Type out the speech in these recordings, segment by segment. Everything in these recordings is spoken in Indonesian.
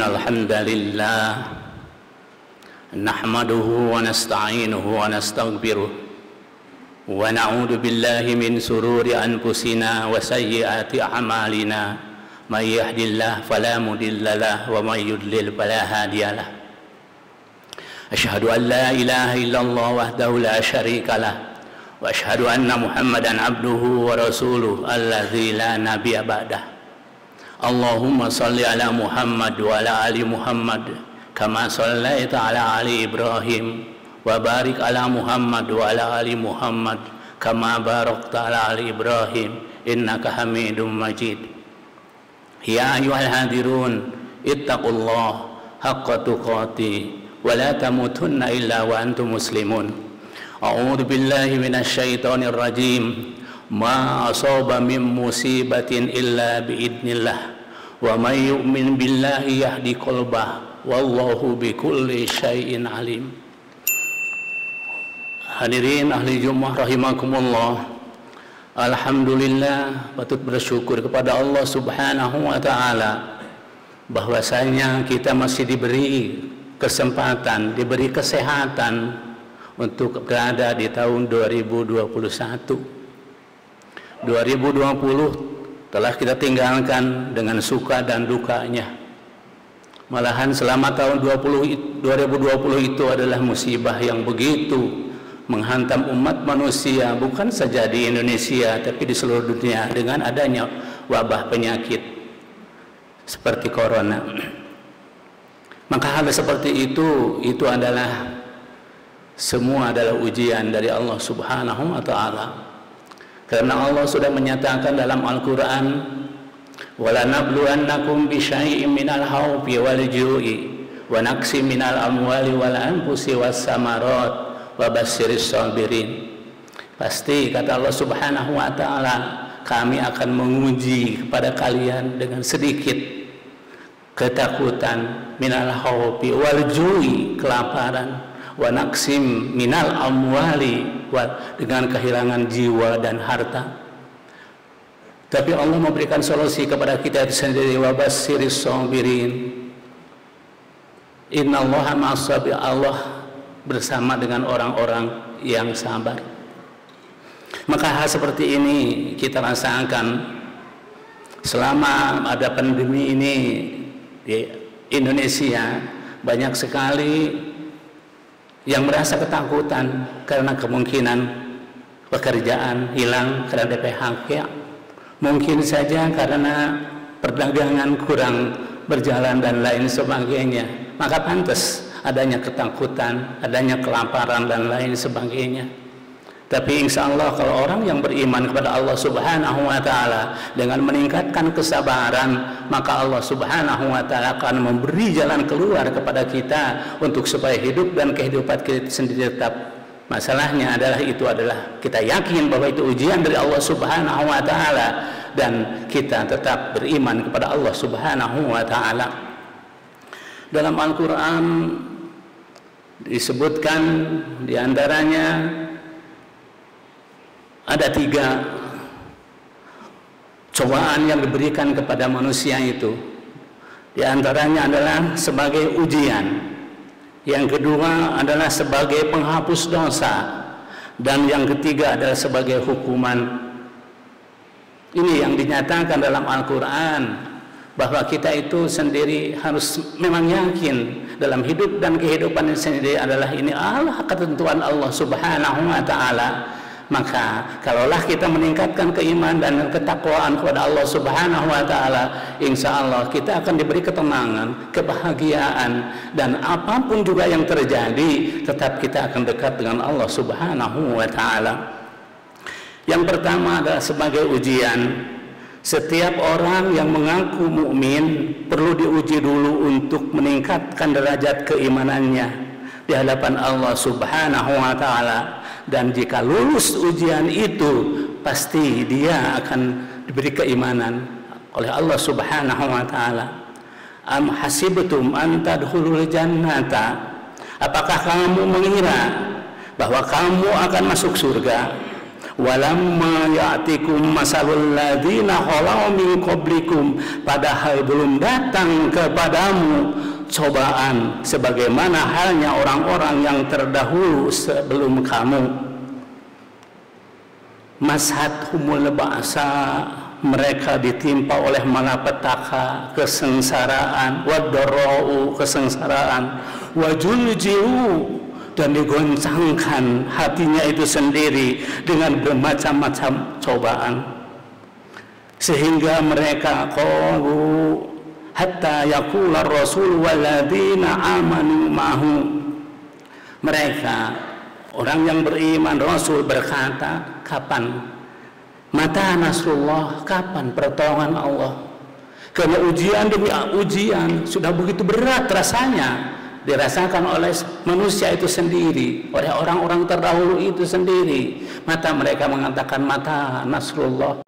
الحمد لله نحمده ونستعينه ونستغفره ونعوذ بالله من شرور أنفسنا وسيئات أعمالنا من يهد الله فلا مضل له ومن يضلل فلا هادي له أشهد أن لا إله إلا الله وحده لا شريك له وأشهد أن محمدا عبده ورسوله الذي لا نبي بعده اللهم صل على محمد وعلى آل محمد كما صليت على آل إبراهيم وبارك على محمد وعلى آل محمد كما باركت على آل إبراهيم إنك حميد مجيد يا أيها الحاضرون اتقوا الله حق تقاته ولا تموتن إلا وأنتم مسلمون أعوذ بالله من الشيطان الرجيم ما أصاب من مصيبة إلا بإذن الله ومن يؤمن بالله يهدي قلبه والله بكل شيء عليم. Hadirin ahli Jummah rahimakumullah, alhamdulillah, patut bersyukur kepada Allah Subhanahu wa taala bahwasanya kita masih diberi kesempatan, diberi kesehatan untuk berada di tahun 2021. 2020 telah kita tinggalkan dengan suka dan dukanya. Malahan selama tahun 2020 itu adalah musibah yang begitu menghantam umat manusia, bukan saja di Indonesia tapi di seluruh dunia dengan adanya wabah penyakit seperti corona. Maka hal seperti itu adalah semua adalah ujian dari Allah Subhanahu wa taala. Karena Allah sudah menyatakan dalam Al-Qur'an, "Wala nabluwannakum bi syai'in minal khawfi wal ju'i wa naqsi minal amwali wal anfusi was samarat wa basyiris sabirin." Pasti kata Allah Subhanahu wa taala, kami akan menguji kepada kalian dengan sedikit ketakutan, minal khawfi wal ju'i, kelaparan, wa naqsim minal amwali, dengan kehilangan jiwa dan harta. Tapi Allah memberikan solusi kepada kita itu sendiri, wa basyiris sabirin. Innallaha ma'as sabirin, Allah bersama dengan orang-orang yang sabar. Maka hal seperti ini kita rasakan selama ada pandemi ini di Indonesia. Banyak sekali yang merasa ketakutan karena kemungkinan pekerjaan hilang karena PHK, mungkin saja karena perdagangan kurang berjalan dan lain sebagainya. Maka pantas adanya ketakutan, adanya kelaparan dan lain sebagainya. Tapi insya Allah kalau orang yang beriman kepada Allah Subhanahu wa taala dengan meningkatkan kesabaran, maka Allah Subhanahu wa taala akan memberi jalan keluar kepada kita untuk supaya hidup dan kehidupan kita sendiri tetap. Masalahnya adalah kita yakin bahwa itu ujian dari Allah Subhanahu wa taala dan kita tetap beriman kepada Allah Subhanahu wa taala. Dalam Al-Qur'an disebutkan diantaranya ada 3 cobaan yang diberikan kepada manusia itu. Di antaranya adalah sebagai ujian, yang kedua adalah sebagai penghapus dosa, dan yang ketiga adalah sebagai hukuman. Ini yang dinyatakan dalam Al-Quran, bahwa kita itu sendiri harus memang yakin dalam hidup dan kehidupan sendiri adalah ini Allah, ketentuan Allah Subhanahu wa taala. Maka kalaulah kita meningkatkan keimanan dan ketakwaan kepada Allah Subhanahu wa taala, insya Allah kita akan diberi ketenangan, kebahagiaan, dan apapun juga yang terjadi tetap kita akan dekat dengan Allah Subhanahu wa taala. Yang pertama adalah sebagai ujian. Setiap orang yang mengaku mukmin perlu diuji dulu untuk meningkatkan derajat keimanannya di hadapan Allah Subhanahu wa taala. Dan jika lulus ujian itu, pasti dia akan diberi keimanan oleh Allah Subhanahu wa taala. Am hasibtum an tadkhulul jannata, apakah kamu mengira bahwa kamu akan masuk surga? Walamma ya'tikum masalul ladzina khalau min qablikum, padahal belum datang kepadamu cobaan sebagaimana halnya orang-orang yang terdahulu sebelum kamu. Mashathumul ba'sa, mereka ditimpa oleh malapetaka, kesengsaraan, wadarra'u, kesengsaraan, wajuljiu, dan digoncangkan hatinya itu sendiri dengan bermacam-macam cobaan, sehingga mereka qalu hatta yaqula rasul walladzina amanu ma'hu, mereka orang yang beriman Rasul berkata, kapan mata nasrullah, kapan pertolongan Allah? Karena ujian demi ujian sudah begitu berat rasanya dirasakan oleh manusia itu sendiri, oleh orang-orang terdahulu itu sendiri. Mata mereka mengatakan, mata nasrullah,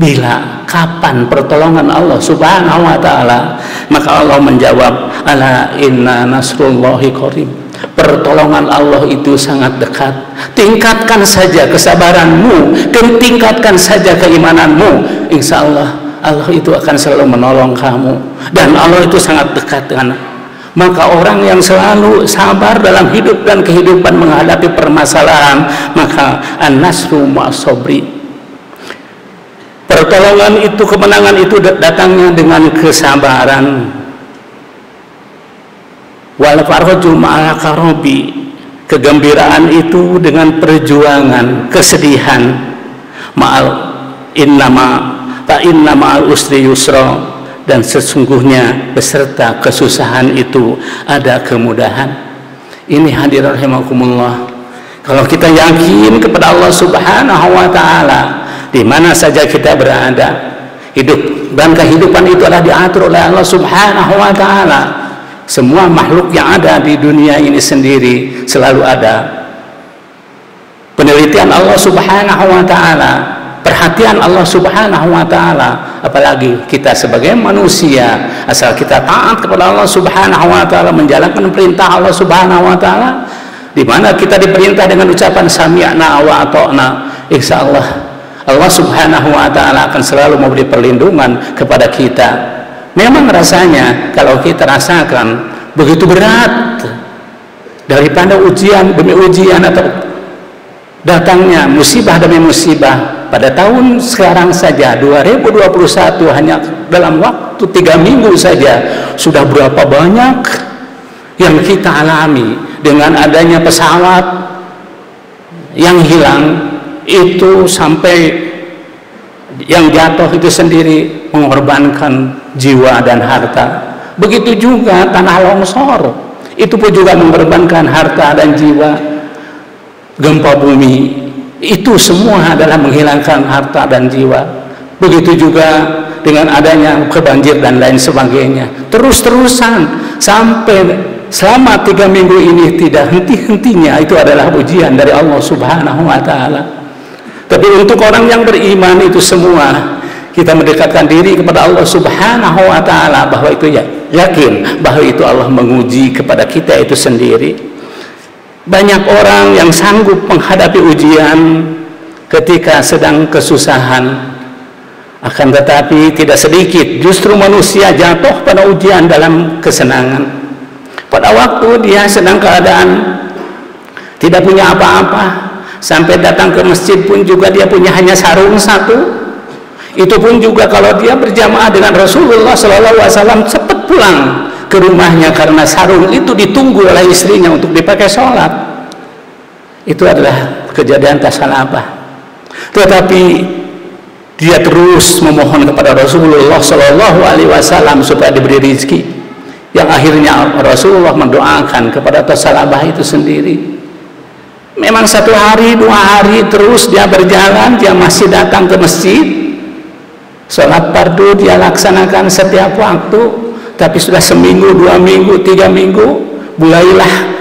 bila, kapan pertolongan Allah subhanahu wa ta'ala? Maka Allah menjawab, ala inna nasrullahi qarib, pertolongan Allah itu sangat dekat. Tingkatkan saja kesabaranmu, tingkatkan saja keimananmu, insya Allah Allah itu akan selalu menolong kamu, dan Allah itu sangat dekat dengan. Maka orang yang selalu sabar dalam hidup dan kehidupan menghadapi permasalahan, maka an-nasru ma'as-sabri, pertolongan itu, kemenangan itu datangnya dengan kesabaran. Wal faraju ma'al karobi, kegembiraan itu dengan perjuangan, kesedihan. Ma'al innama fa inna ma'al usri yusra, dan sesungguhnya beserta kesusahan itu ada kemudahan. Ini hadirin rahimakumullah, kalau kita yakin kepada Allah subhanahu wa ta'ala, di mana saja kita berada, hidup dan kehidupan itu adalah diatur oleh Allah subhanahu wa ta'ala. Semua makhluk yang ada di dunia ini sendiri selalu ada penelitian Allah subhanahu wa ta'ala, perhatian Allah subhanahu wa ta'ala. Apalagi kita sebagai manusia, asal kita taat kepada Allah subhanahu wa ta'ala, menjalankan perintah Allah subhanahu wa ta'ala, di mana kita diperintah dengan ucapan sami'na wa ata'na, insya Allah Allah subhanahu wa ta'ala akan selalu memberi perlindungan kepada kita. Memang rasanya kalau kita rasakan begitu berat daripada ujian demi ujian atau datangnya musibah demi musibah. Pada tahun sekarang saja 2021, hanya dalam waktu 3 minggu saja sudah berapa banyak yang kita alami dengan adanya pesawat yang hilang itu, sampai yang jatuh itu sendiri mengorbankan jiwa dan harta. Begitu juga tanah longsor, itu pun juga mengorbankan harta dan jiwa. Gempa bumi itu semua adalah menghilangkan harta dan jiwa. Begitu juga dengan adanya kebanjir dan lain sebagainya, terus-terusan sampai selama 3 minggu ini tidak henti-hentinya. Itu adalah ujian dari Allah subhanahu wa ta'ala. Tapi untuk orang yang beriman itu semua, kita mendekatkan diri kepada Allah subhanahu wa ta'ala, bahwa itu yakin bahwa itu Allah menguji kepada kita itu sendiri. Banyak orang yang sanggup menghadapi ujian ketika sedang kesusahan, akan tetapi tidak sedikit justru manusia jatuh pada ujian dalam kesenangan. Pada waktu dia sedang keadaan tidak punya apa-apa, sampai datang ke masjid pun juga dia punya hanya sarung satu. Itu pun juga kalau dia berjamaah dengan Rasulullah SAW, cepat pulang ke rumahnya karena sarung itu ditunggu oleh istrinya untuk dipakai sholat. Itu adalah kejadian tak salah apa. Tetapi dia terus memohon kepada Rasulullah SAW supaya diberi rezeki, yang akhirnya Rasulullah mendoakan kepada Tha'labah itu sendiri. Memang 1 hari 2 hari terus dia berjalan, dia masih datang ke masjid, sholat fardu dia laksanakan setiap waktu. Tapi sudah 1 minggu, 2 minggu, 3 minggu, mulailah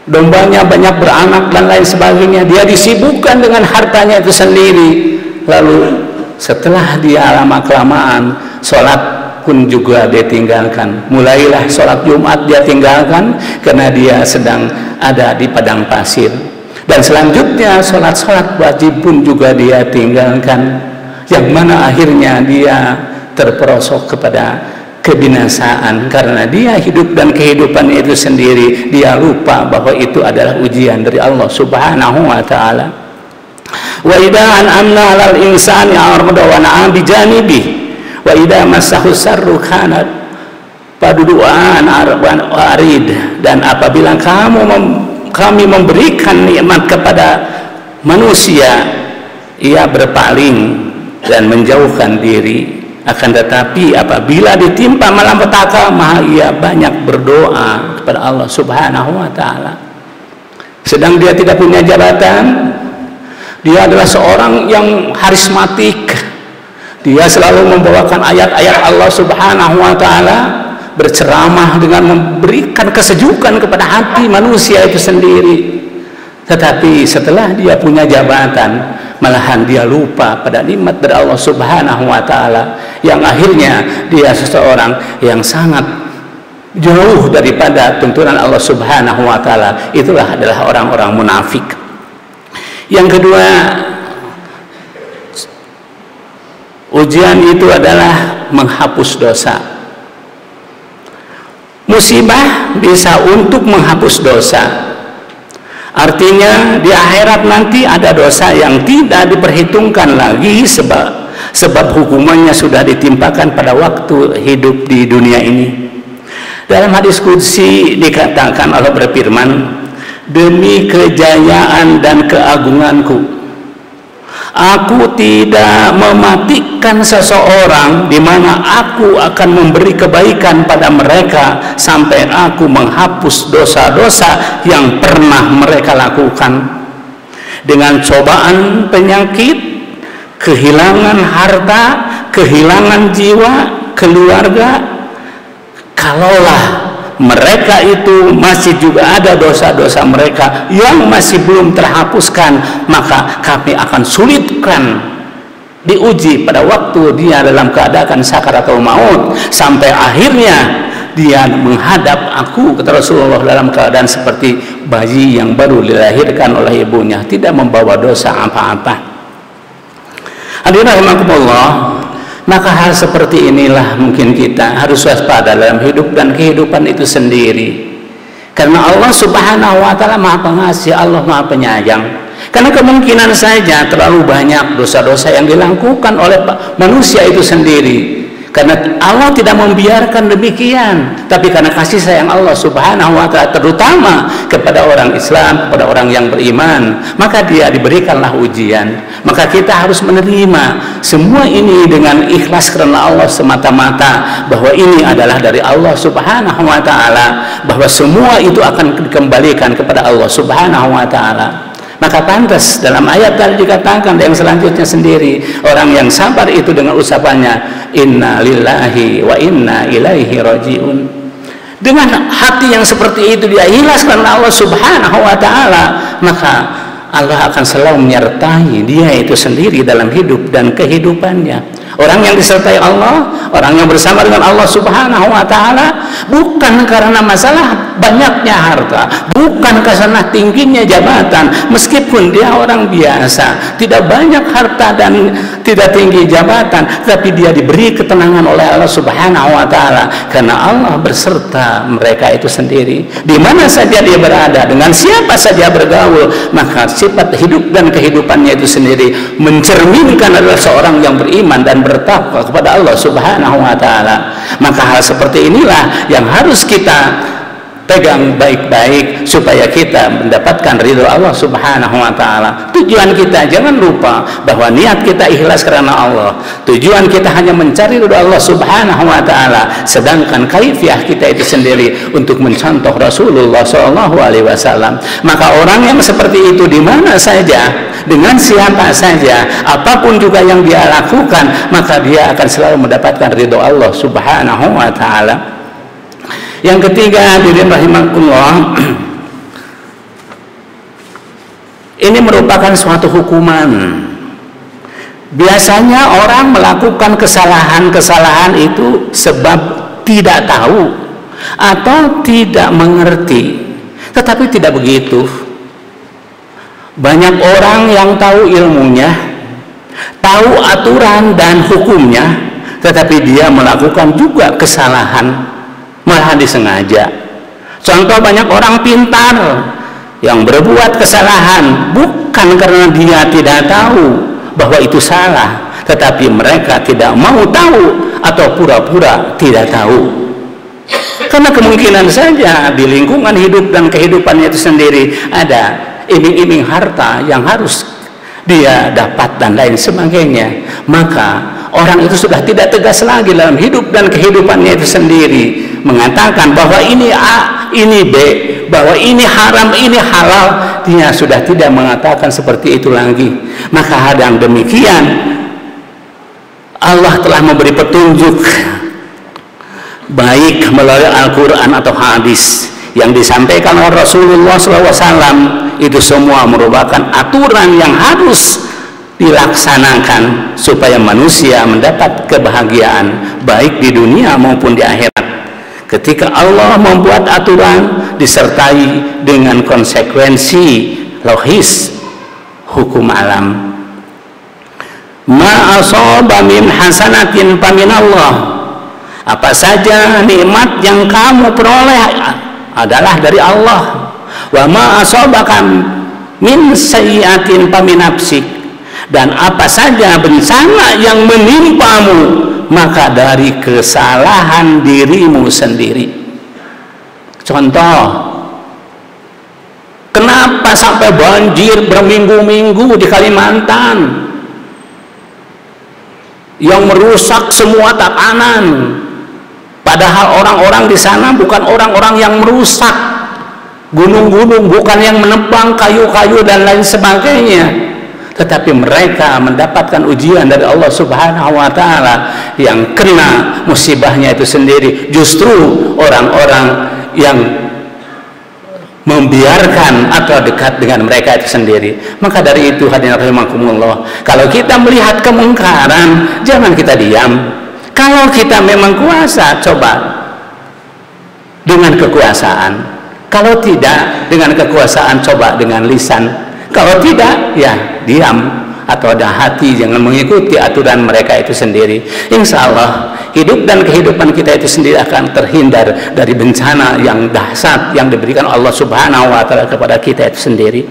dombanya banyak beranak dan lain sebagainya. Dia disibukkan dengan hartanya itu sendiri. Lalu setelah dia lama-kelamaan, sholat pun juga dia tinggalkan. Mulailah sholat Jumat dia tinggalkan karena dia sedang ada di padang pasir. Dan selanjutnya sholat-sholat wajib pun juga dia tinggalkan, yang mana akhirnya dia terperosok kepada kebinasaan karena dia hidup dan kehidupan itu sendiri dia lupa bahwa itu adalah ujian dari Allah Subhanahu wa taala. Wa idza an'amna 'alal insani a'rada wa na'a bi janibihi wa idza massahu sarru kana paduduan arid. Dan apabila kami memberikan nikmat kepada manusia, ia berpaling dan menjauhkan diri. Akan tetapi apabila ditimpa malapetaka, maka ia banyak berdoa kepada Allah Subhanahu wa taala. Sedang dia tidak punya jabatan, dia adalah seorang yang karismatik. Dia selalu membawakan ayat-ayat Allah Subhanahu wa taala, berceramah dengan memberikan kesejukan kepada hati manusia itu sendiri. Tetapi setelah dia punya jabatan, malahan dia lupa pada nikmat dari Allah Subhanahu wa taala, yang akhirnya dia seseorang yang sangat jauh daripada tuntunan Allah Subhanahu wa taala. Itulah adalah orang-orang munafik. Yang kedua, ujian itu adalah menghapus dosa. Musibah bisa untuk menghapus dosa. Artinya di akhirat nanti ada dosa yang tidak diperhitungkan lagi sebab hukumannya sudah ditimpakan pada waktu hidup di dunia ini. Dalam hadis qudsi dikatakan Allah berfirman, demi kejayaan dan keagunganku, aku tidak mematikan seseorang di mana aku akan memberi kebaikan pada mereka sampai aku menghapus dosa-dosa yang pernah mereka lakukan. Dengan cobaan penyakit, kehilangan harta, kehilangan jiwa, keluarga, kalaulah mereka itu masih juga ada dosa-dosa mereka yang masih belum terhapuskan, maka kami akan sulitkan diuji pada waktu dia dalam keadaan sakaratul maut, sampai akhirnya dia menghadap aku, kata Rasulullah, dalam keadaan seperti bayi yang baru dilahirkan oleh ibunya, tidak membawa dosa apa-apa. Hadirin rahimakumullah, maka hal seperti inilah mungkin kita harus waspada dalam hidup dan kehidupan itu sendiri. Karena Allah Subhanahu wa taala Maha Pengasih, Allah Maha Penyayang. Karena kemungkinan saja terlalu banyak dosa-dosa yang dilakukan oleh manusia itu sendiri. Karena Allah tidak membiarkan demikian, tapi karena kasih sayang Allah Subhanahu wa taala terutama kepada orang Islam, kepada orang yang beriman, maka dia diberikanlah ujian. Maka kita harus menerima semua ini dengan ikhlas karena Allah semata-mata, bahwa ini adalah dari Allah Subhanahu wa taala, bahwa semua itu akan dikembalikan kepada Allah Subhanahu wa taala. Maka pantas dalam ayat tadi dikatakan yang selanjutnya sendiri, orang yang sabar itu dengan ucapannya inna lillahi wa inna ilaihi rajiun. Dengan hati yang seperti itu dia ikhlas karena Allah Subhanahu wa taala, maka Allah akan selalu menyertai dia itu sendiri dalam hidup dan kehidupannya. Orang yang disertai Allah, orang yang bersama dengan Allah Subhanahu wa taala, bukan karena masalah banyaknya harta, bukan karena tingginya jabatan, meskipun dia orang biasa, tidak banyak harta dan tidak tinggi jabatan, tapi dia diberi ketenangan oleh Allah Subhanahu wa taala karena Allah berserta mereka itu sendiri. Di mana saja dia berada, dengan siapa saja bergaul, maka sifat hidup dan kehidupannya itu sendiri mencerminkan adalah seorang yang beriman dan bertakwa kepada Allah Subhanahu wa taala. Maka hal seperti inilah yang harus kita pegang baik-baik supaya kita mendapatkan ridho Allah Subhanahu wa taala. Tujuan kita jangan lupa bahwa niat kita ikhlas karena Allah. Tujuan kita hanya mencari ridho Allah Subhanahu wa taala, sedangkan kaifiah kita itu sendiri untuk mencontoh Rasulullah sallallahu alaihi wasallam. Maka orang yang seperti itu di mana saja, dengan siapa saja, apapun juga yang dia lakukan, maka dia akan selalu mendapatkan ridho Allah Subhanahu wa taala. Yang ketiga, hadirin rahimakumullah, ini merupakan suatu hukuman. Biasanya orang melakukan kesalahan-kesalahan itu sebab tidak tahu atau tidak mengerti. Tetapi tidak begitu. Banyak orang yang tahu ilmunya, tahu aturan dan hukumnya, tetapi dia melakukan juga kesalahan, malah disengaja. Contoh, banyak orang pintar yang berbuat kesalahan bukan karena dia tidak tahu bahwa itu salah, tetapi mereka tidak mau tahu atau pura-pura tidak tahu. Karena kemungkinan saja di lingkungan hidup dan kehidupannya itu sendiri ada iming-iming harta yang harus dia dapat dan lain sebagainya, maka orang itu sudah tidak tegas lagi dalam hidup dan kehidupannya itu sendiri, mengatakan bahwa ini A, ini B, bahwa ini haram, ini halal. Dia sudah tidak mengatakan seperti itu lagi. Maka hadang demikian, Allah telah memberi petunjuk baik melalui Al-Quran atau hadis yang disampaikan oleh Rasulullah SAW. Itu semua merupakan aturan yang harus dilaksanakan supaya manusia mendapat kebahagiaan baik di dunia maupun di akhirat. Ketika Allah membuat aturan disertai dengan konsekuensi logis hukum alam. Ma asaba min hasanatin faminallah. Apa saja nikmat yang kamu peroleh adalah dari Allah. Wa ma asabaka min sayyi'atin famin nafsik. Dan apa saja bencana yang menimpamu maka dari kesalahan dirimu sendiri. Contoh, kenapa sampai banjir berminggu-minggu di Kalimantan yang merusak semua tatanan? Padahal orang-orang di sana bukan orang-orang yang merusak gunung-gunung, bukan yang menebang kayu-kayu dan lain sebagainya, tetapi mereka mendapatkan ujian dari Allah Subhanahu wa Ta'ala yang kena musibahnya itu sendiri justru orang-orang yang membiarkan atau dekat dengan mereka itu sendiri. Maka dari itu hadirin rahimakumullah, kalau kita melihat kemungkaran jangan kita diam. Kalau kita memang kuasa, coba dengan kekuasaan. Kalau tidak dengan kekuasaan, coba dengan lisan. Kalau tidak, ya diam atau ada hati, jangan mengikuti aturan mereka itu sendiri. Insya Allah hidup dan kehidupan kita itu sendiri akan terhindar dari bencana yang dahsyat yang diberikan Allah Subhanahu wa Ta'ala kepada kita itu sendiri.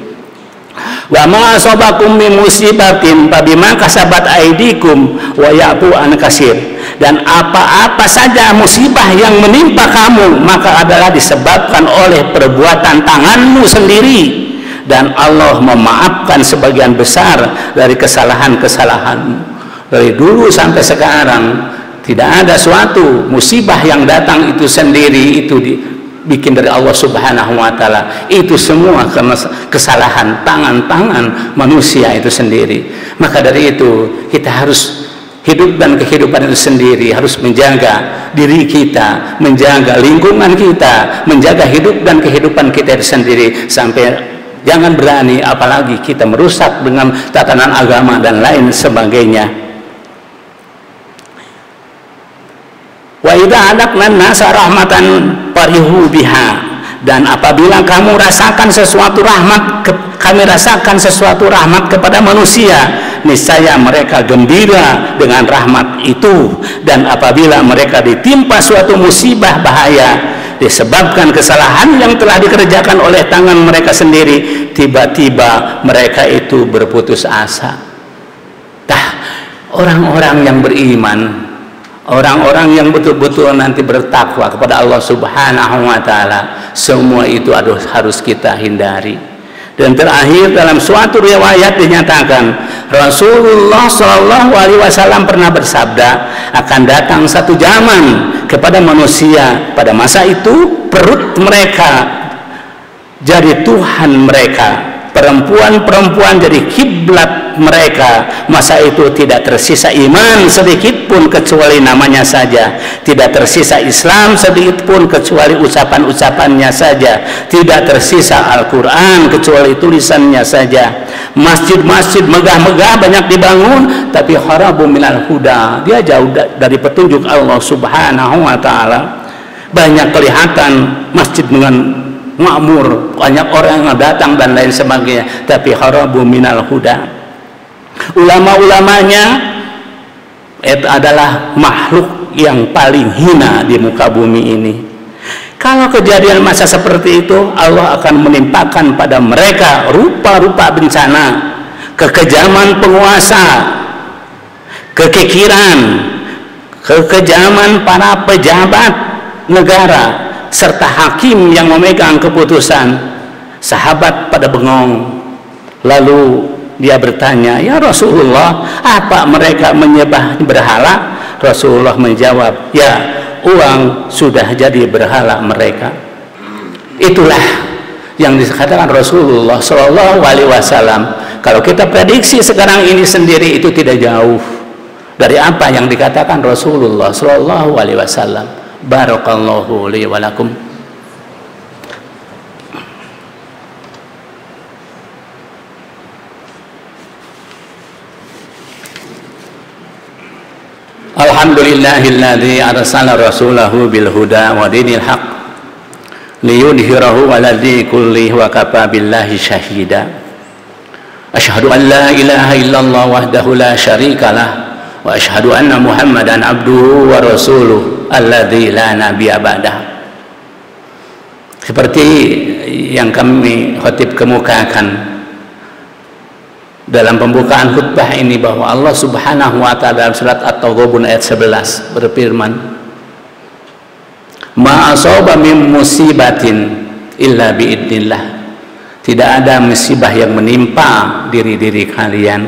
Wa ma asabakum min musibatin fabima kasabat aydikum wa ya'fu an katsir. Dan apa-apa saja musibah yang menimpa kamu maka adalah disebabkan oleh perbuatan tanganmu sendiri, dan Allah memaafkan sebagian besar dari kesalahan-kesalahanmu. Dari dulu sampai sekarang tidak ada suatu musibah yang datang itu sendiri itu dibikin dari Allah Subhanahu wa Ta'ala. Itu semua karena kesalahan tangan-tangan manusia itu sendiri. Maka dari itu kita harus hidup dan kehidupan itu sendiri, harus menjaga diri kita, menjaga lingkungan kita, menjaga hidup dan kehidupan kita itu sendiri, sampai jangan berani apalagi kita merusak dengan tatanan agama dan lain sebagainya. Wa idza adaqna nasa rahmatan farihu biha. Dan apabila kamu rasakan sesuatu rahmat, kami rasakan sesuatu rahmat kepada manusia, niscaya mereka gembira dengan rahmat itu. Dan apabila mereka ditimpa suatu musibah bahaya disebabkan kesalahan yang telah dikerjakan oleh tangan mereka sendiri, tiba-tiba mereka itu berputus asa. Orang-orang yang beriman, orang-orang yang betul-betul nanti bertakwa kepada Allah Subhanahu wa Ta'ala, semua itu harus kita hindari. Dan terakhir, dalam suatu riwayat dinyatakan Rasulullah SAW pernah bersabda, akan datang satu zaman kepada manusia, pada masa itu perut mereka jadi Tuhan mereka, perempuan-perempuan jadi kiblat mereka. Masa itu tidak tersisa iman sedikit pun kecuali namanya saja, tidak tersisa Islam sedikit pun kecuali ucapan-ucapannya saja, tidak tersisa Al-Quran kecuali tulisannya saja. Masjid-masjid megah-megah banyak dibangun, tapi harabu minal huda, dia jauh dari petunjuk Allah Subhanahu wa Ta'ala. Banyak kelihatan masjid dengan makmur, banyak orang yang datang dan lain sebagainya, tapi harabu minal huda. Ulama-ulamanya itu adalah makhluk yang paling hina di muka bumi ini. Kalau kejadian masa seperti itu, Allah akan menimpakan pada mereka rupa-rupa bencana, kekejaman penguasa, kekikiran, kekejaman para pejabat negara, serta hakim yang memegang keputusan. Sahabat pada bengong. Lalu dia bertanya, "Ya Rasulullah, apa mereka menyembah berhala?" Rasulullah menjawab, "Ya, uang sudah jadi berhala mereka." Itulah yang dikatakan Rasulullah Shallallahu Alaihi Wasallam. Kalau kita prediksi sekarang ini sendiri, itu tidak jauh dari apa yang dikatakan Rasulullah Shallallahu Alaihi Wasallam. Barakallahu li wa lakum. Alhamdulillahilladzi arsala rasulahu bil huda wa dinil haq liyudhhirahu 'ala dini kullihi wa kafa billahi syahida. Asyhadu an la ilaha illallah wahdahu la syarikalah wa asyhadu anna Muhammadan abduhu wa rasuluh alladzi la nabiyya ba'dah. Seperti yang kami khatib kemukakan dalam pembukaan khutbah ini, bahwa Allah Subhanahu wa taala dalam surat At-Taghabun ayat 11 berfirman, "Ma asaba min musibatin illa biidznillah." Tidak ada musibah yang menimpa diri-diri kalian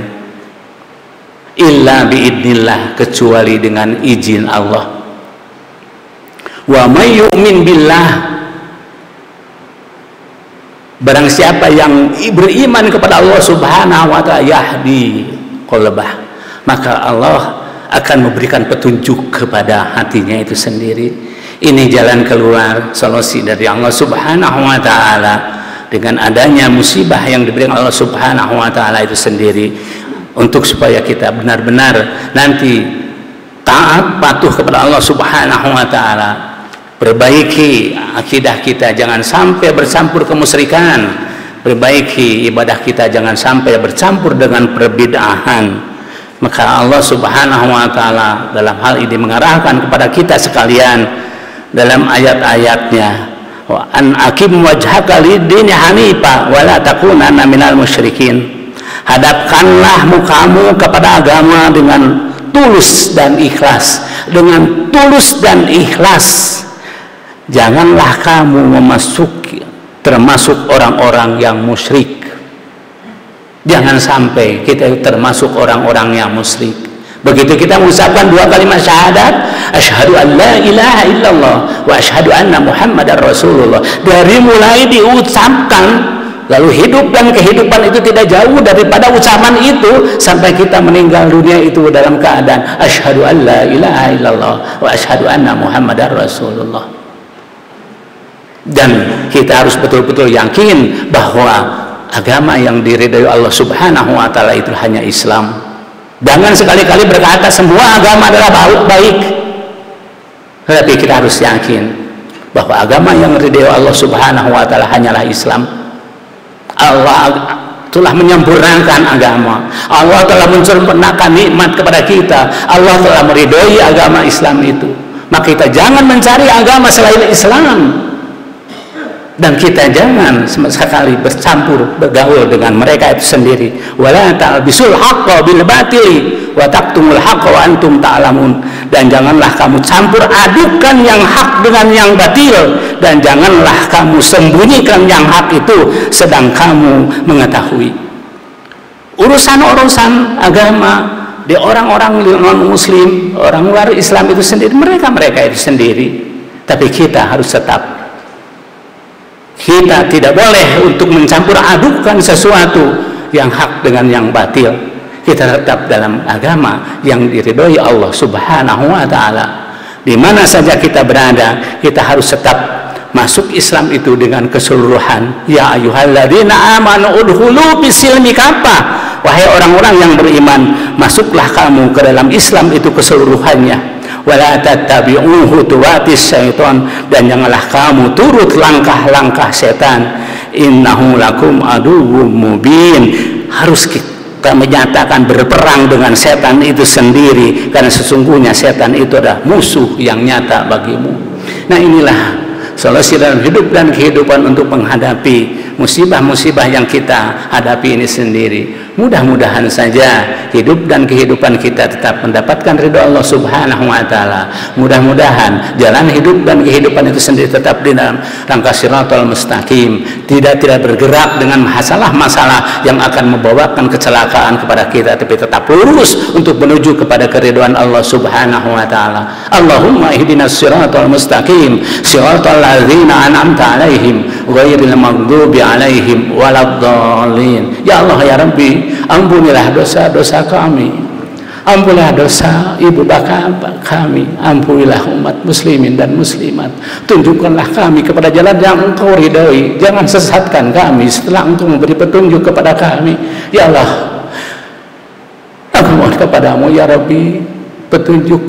illa biidznillah, kecuali dengan izin Allah. Wa may yu'min billah, barang siapa yang beriman kepada Allah Subhanahu wa ta'ala, yahdi qalbah, maka Allah akan memberikan petunjuk kepada hatinya itu sendiri. Ini jalan keluar, solusi dari Allah Subhanahu wa ta'ala dengan adanya musibah yang diberikan Allah Subhanahu wa ta'ala itu sendiri, untuk supaya kita benar-benar nanti taat patuh kepada Allah Subhanahu wa ta'ala, perbaiki akidah kita, jangan sampai bercampur kemusyrikan, perbaiki ibadah kita, jangan sampai bercampur dengan perbid'ahan. Maka Allah Subhanahu wa ta'ala dalam hal ini mengarahkan kepada kita sekalian dalam ayat-ayatnya, wa an aqim wajhaka lid-dini hanifa wa la takunanna minal musyrikin. Hadapkanlah mukamu kepada agama dengan tulus dan ikhlas, dengan tulus dan ikhlas. Janganlah kamu termasuk orang-orang yang musyrik. Jangan sampai kita termasuk orang-orang yang musyrik. Begitu kita mengucapkan dua kalimat syahadat, asyhadu an la ilaha illallah wa asyhadu anna Muhammadar Rasulullah, dari mulai diucapkan lalu hidup dan kehidupan itu tidak jauh daripada ucapan itu sampai kita meninggal dunia itu dalam keadaan asyhadu an la ilaha illallah wa asyhadu anna Muhammadar Rasulullah. Dan kita harus betul-betul yakin bahwa agama yang diridhai Allah Subhanahu wa ta'ala itu hanya Islam. Jangan sekali-kali berkata semua agama adalah baik, tetapi kita harus yakin bahwa agama yang diridhai Allah Subhanahu wa ta'ala hanyalah Islam. Allah telah menyempurnakan agama, Allah telah mencurahkan nikmat kepada kita, Allah telah meridhai agama Islam itu. Maka kita jangan mencari agama selain Islam, dan kita jangan sekali bercampur bergaul dengan mereka itu sendiri. Wala talbisul haqqo bil batili wa taktumul haqqo wa antum ta'lamun. Dan janganlah kamu campur adukan yang hak dengan yang batil, dan janganlah kamu sembunyikan yang hak itu sedang kamu mengetahui. Urusan-urusan agama di orang-orang non muslim, orang luar Islam itu sendiri, mereka itu sendiri. Tapi kita harus tetap, kita tidak boleh untuk mencampur adukan sesuatu yang hak dengan yang batil. Kita tetap dalam agama yang diridhoi Allah Subhanahu wa ta'ala. Di mana saja kita berada, kita harus tetap masuk Islam itu dengan keseluruhan. Ya ayyuhalladzina amanu udkhulu bisilmi kaffah. Wahai orang-orang yang beriman, masuklah kamu ke dalam Islam itu keseluruhannya. wala tattabi'u khutuwatis syaitan, dan janganlah kamu turut langkah-langkah setan. Innahu lakum aduwwum mubin. Harus kita menyatakan berperang dengan setan itu sendiri, karena sesungguhnya setan itu adalah musuh yang nyata bagimu. Nah, inilah solusi dalam hidup dan kehidupan untuk menghadapi musibah-musibah yang kita hadapi ini sendiri. Mudah-mudahan saja hidup dan kehidupan kita tetap mendapatkan ridho Allah Subhanahu wa Ta'ala. Mudah-mudahan jalan hidup dan kehidupan itu sendiri tetap di dalam rangka Shiratal Mustaqim, tidak bergerak dengan masalah-masalah yang akan membawakan kecelakaan kepada kita, tapi tetap lurus untuk menuju kepada keridhaan Allah Subhanahu wa Ta'ala. Allahumma ihdinas Shiratal Mustaqim, Shiratal ladzina an'amta 'alaihim ghairil maghdubi 'alaihim waladdallin. Ya Allah ya Rabbi, ampunilah dosa-dosa kami, ampunilah dosa ibu bapak kami, ampunilah umat muslimin dan muslimat. Tunjukkanlah kami kepada jalan yang Engkau ridhoi, jangan sesatkan kami setelah Engkau memberi petunjuk kepada kami. Ya Allah, aku mohon kepadamu ya Rabbi, petunjuk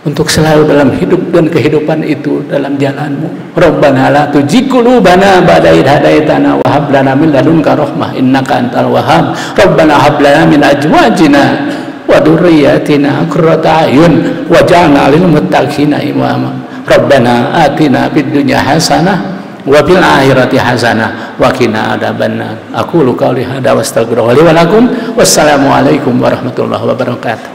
untuk selalu dalam hidup dan kehidupan itu dalam jalanmu. Rabbana la tuzigh qulubana ba'da idh hadaitana wa hab lana min ladunka rahmah innaka antal wahhab. Rabbana hab lana min azwajina wa dhurriyyatina qurrata a'yun waj'alna lil muttaqina imama. Rabbana atina fid dunya hasanah wa fil akhirati hasanah wa qina adzabannar. Aqulu qouli hadza wa astaghfirullaha li wa lakum. Wassalamu alaikum warahmatullahi wabarakatuh.